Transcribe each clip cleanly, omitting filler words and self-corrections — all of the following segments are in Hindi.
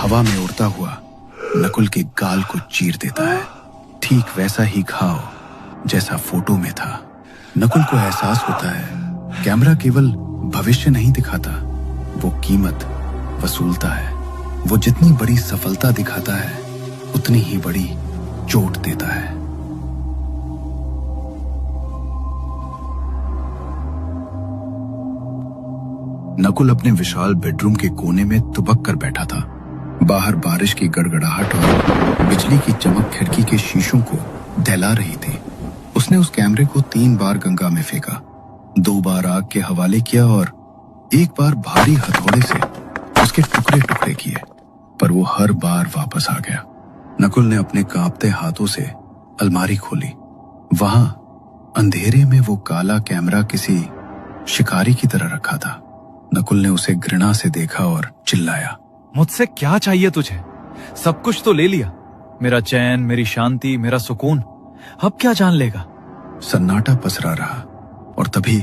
हवा में उड़ता हुआ नकुल के गाल को चीर देता है। ठीक वैसा ही घाव जैसा फोटो में था। नकुल को एहसास होता है कैमरा केवल भविष्य नहीं दिखाता, वो कीमत वसूलता है। वो जितनी बड़ी सफलता दिखाता है उतनी ही बड़ी चोट देता है। नकुल अपने विशाल बेडरूम के कोने में दुबक कर बैठा था। बाहर बारिश की गड़गड़ाहट और बिजली की चमक खिड़की के शीशों को दहला रही थी। उसने उस कैमरे को 3 बार गंगा में फेंका, 2 बार आग के हवाले किया और 1 बार भारी हथौड़े से उसके टुकड़े टुकड़े किए, पर वो हर बार वापस आ गया। नकुल ने अपने कांपते हाथों से अलमारी खोली। वहां अंधेरे में वो काला कैमरा किसी शिकारी की तरह रखा था। नकुल ने उसे घृणा से देखा और चिल्लाया, मुझसे क्या चाहिए तुझे? सब कुछ तो ले लिया, मेरा चैन, मेरी शांति, मेरा सुकून। अब क्या जान लेगा? सन्नाटा पसरा रहा और तभी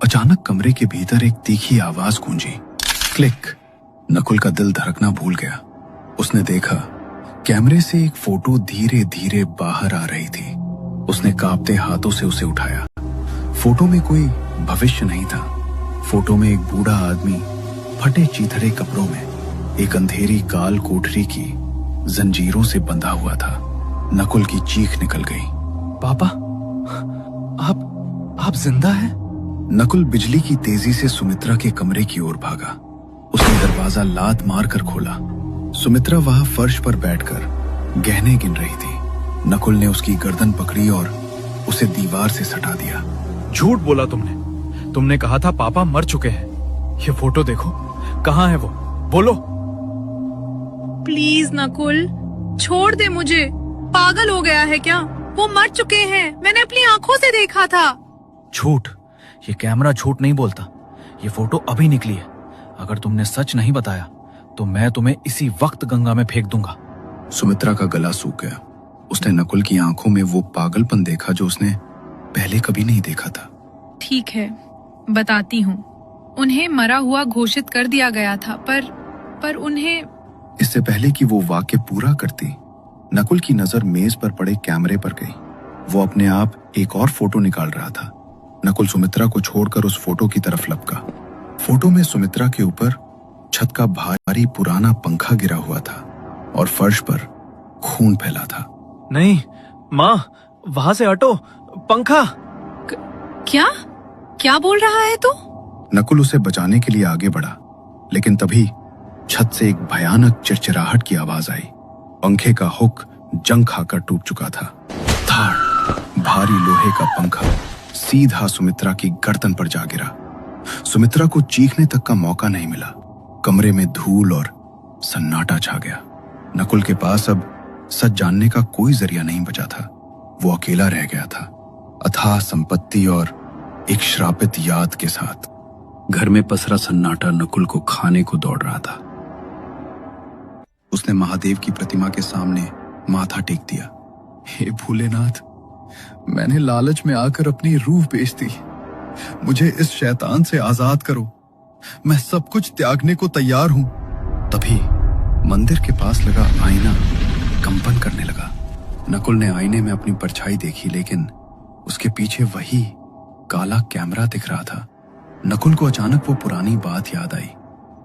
अचानक कमरे के भीतर एक तीखी आवाज गूंजी, क्लिक। नकुल का दिल धड़कना भूल गया। उसने देखा कैमरे से एक फोटो धीरे धीरे बाहर आ रही थी। उसने कांपते हाथों से उसे उठाया। फोटो में कोई भविष्य नहीं था। फोटो में एक बूढ़ा आदमी फटे चीथड़े कपड़ों में एक अंधेरी काल कोठरी की जंजीरों से बंधा हुआ था। नकुल की चीख निकल गई, पापा, आप जिंदा हैं? नकुल बिजली की तेजी से सुमित्रा के कमरे की ओर भागा। उसने दरवाजा लात मारकर खोला। सुमित्रा वहां फर्श पर बैठकर गहने गिन रही थी। नकुल ने उसकी गर्दन पकड़ी और उसे दीवार से सटा दिया। झूठ बोला तुमने कहा था पापा मर चुके हैं। ये फोटो देखो, कहाँ है वो? बोलो। प्लीज नकुल, छोड़ दे मुझे। पागल हो गया है क्या? वो मर चुके हैं, मैंने अपनी आंखों से देखा था। झूठ, ये कैमरा झूठ नहीं बोलता। ये फोटो अभी निकली है। अगर तुमने सच नहीं बताया तो मैं तुम्हें इसी वक्त गंगा में फेंक दूंगा। सुमित्रा का गला सूख गया। उसने नकुल की आंखों में वो पागलपन देखा जो उसने पहले कभी नहीं देखा था। ठीक है, बताती हूँ। उन्हें मरा हुआ घोषित कर दिया गया था, पर उन्हें। इससे पहले कि वो वाक्य पूरा करती, नकुल की नजर मेज पर पड़े कैमरे पर गई। वो अपने आप एक और फोटो निकाल रहा था। नकुल सुमित्रा को छोड़कर उस फोटो की तरफ लपका। फोटो में सुमित्रा के ऊपर छत का भारी पुराना पंखा गिरा हुआ था और फर्श पर खून फैला था। नहीं माँ, वहां से हटो, पंखा। क्या बोल रहा है तू? नकुल उसे बचाने के लिए आगे बढ़ा, लेकिन तभी छत से एक भयानक चिरचिराहट की आवाज आई। पंखे का हुक जंग खाकर टूट चुका था। धाड़, भारी लोहे का पंखा सीधा सुमित्रा की गर्दन पर जा गिरा। सुमित्रा को चीखने तक का मौका नहीं मिला। कमरे में धूल और सन्नाटा छा गया। नकुल के पास अब सच जानने का कोई जरिया नहीं बचा था। वो अकेला रह गया था, अथाह संपत्ति और एक श्रापित याद के साथ। घर में पसरा सन्नाटा नकुल को खाने को दौड़ रहा था। उसने महादेव की प्रतिमा के सामने माथा टेक दिया। हे भोलेनाथ, मैंने लालच में आकर अपनी रूह बेच दी। मुझे इस शैतान से आजाद करो। मैं सब कुछ त्यागने को तैयार हूं। तभी मंदिर के पास लगा आईना कंपन करने लगा। नकुल ने आईने में अपनी परछाई देखी, लेकिन उसके पीछे वही काला कैमरा दिख रहा था। नकुल को अचानक वो पुरानी बात याद आई,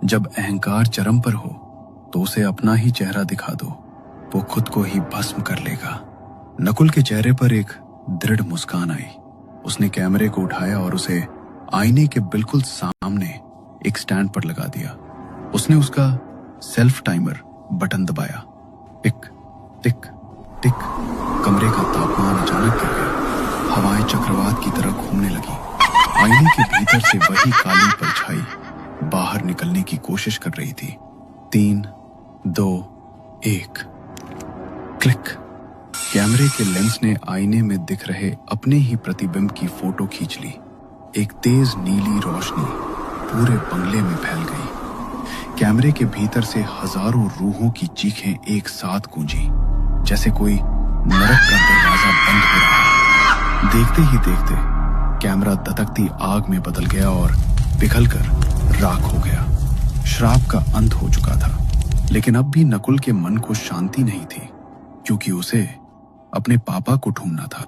जब अहंकार चरम पर हो तो उसे अपना ही चेहरा दिखा दो, वो खुद को ही भस्म कर लेगा। नकुल के चेहरे पर एक दृढ़ मुस्कान आई। उसने कैमरे को उठाया और उसे आईने के बिल्कुल सामने एक स्टैंड पर लगा दिया। उसने उसका सेल्फ टाइमर बटन दबाया। टिक टिक टिक। कमरे का तापमान अचानक गिर गया। हवाएं चक्रवात की तरह घूमने लगी। आईने के भीतर से वही काली परछाई बाहर निकलने की कोशिश कर रही थी। 3, 2, 1, क्लिक। कैमरे के लेंस ने आईने में दिख रहे अपने ही प्रतिबिंब की फोटो खींच ली। एक तेज नीली रोशनी पूरे बंगले में फैल गई। कैमरे के भीतर से हजारों रूहों की चीखें एक साथ गूंजी, जैसे कोई नरक का दरवाजा बंद हो रहा है। देखते ही देखते कैमरा दतकती आग में बदल गया और पिघलकर राख हो गया। श्राप का अंत हो चुका था। लेकिन अब भी नकुल के मन को शांति नहीं थी, क्योंकि उसे अपने पापा को ढूंढना था।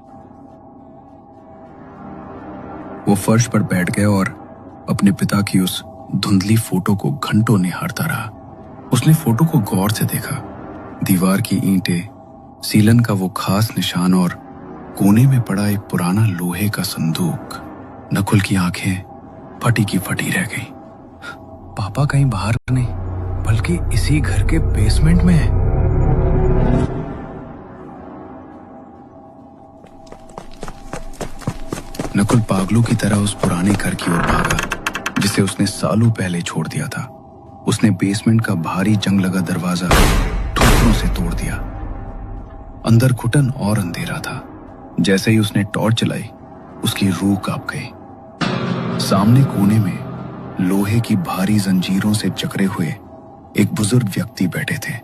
वो फर्श पर बैठ गया और अपने पिता की उस धुंधली फोटो को घंटों निहारता रहा। उसने फोटो को गौर से देखा। दीवार की ईंटें, सीलन का वो खास निशान और कोने में पड़ा एक पुराना लोहे का संदूक। नकुल की आंखें फटी की फटी रह गईं। पापा कहीं बाहर नहीं, बल्कि इसी घर के बेसमेंट में है। नकुल पागलों की तरह उस पुराने घर की ओर भागा, जिसे उसने सालों पहले छोड़ दिया था। उसने बेसमेंट का भारी जंग लगा दरवाजा ठोकरों से तोड़ दिया। अंदर घुटन और अंधेरा था। जैसे ही उसने टॉर्च चलाई, उसकी रूह कांप गई। सामने कोने में लोहे की भारी जंजीरों से जकड़े हुए एक बुजुर्ग व्यक्ति बैठे थे।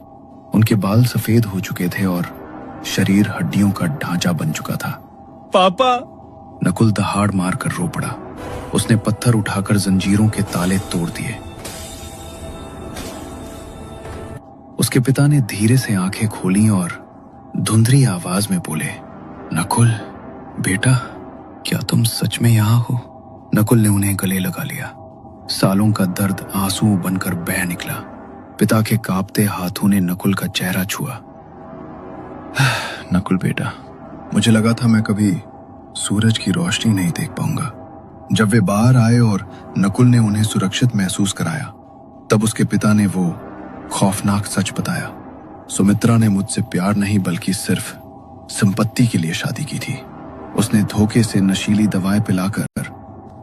उनके बाल सफेद हो चुके थे और शरीर हड्डियों का ढांचा बन चुका था। पापा! नकुल दहाड़ मारकर रो पड़ा। उसने पत्थर उठाकर जंजीरों के ताले तोड़ दिए। उसके पिता ने धीरे से आंखें खोली और धुंधली आवाज में बोले, नकुल बेटा, क्या तुम सच में यहां हो? नकुल ने उन्हें गले लगा लिया। सालों का दर्द आंसू बनकर बह निकला। पिता के कांपते हाथों ने नकुल का चेहरा छुआ। नकुल बेटा, मुझे लगा था मैं कभी सूरज की रोशनी नहीं देख पाऊंगा। जब वे बाहर आए और नकुल ने उन्हें सुरक्षित महसूस कराया, तब उसके पिता ने वो खौफनाक सच बताया। सुमित्रा ने मुझसे प्यार नहीं बल्कि सिर्फ संपत्ति के लिए शादी की थी। उसने धोखे से नशीली दवाएं पिलाकर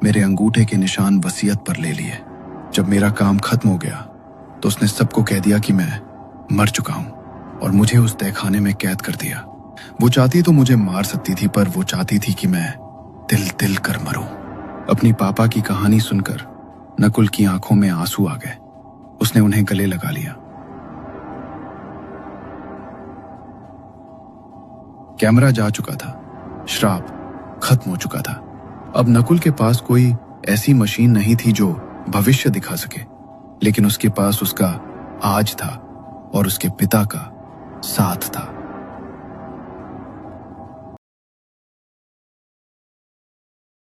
मेरे अंगूठे के निशान वसीयत पर ले लिए। जब मेरा काम खत्म हो गया तो उसने सबको कह दिया कि मैं मर चुका हूं और मुझे उस तहखाने में कैद कर दिया। वो चाहती तो मुझे मार सकती थी, पर वो चाहती थी कि मैं दिल दिल कर मरूं। अपनी पापा की कहानी सुनकर नकुल की आंखों में आंसू आ गए। उसने उन्हें गले लगा लिया। कैमरा जा चुका था। श्राप खत्म हो चुका था। अब नकुल के पास कोई ऐसी मशीन नहीं थी जो भविष्य दिखा सके, लेकिन उसके पास उसका आज था और उसके पिता का साथ था।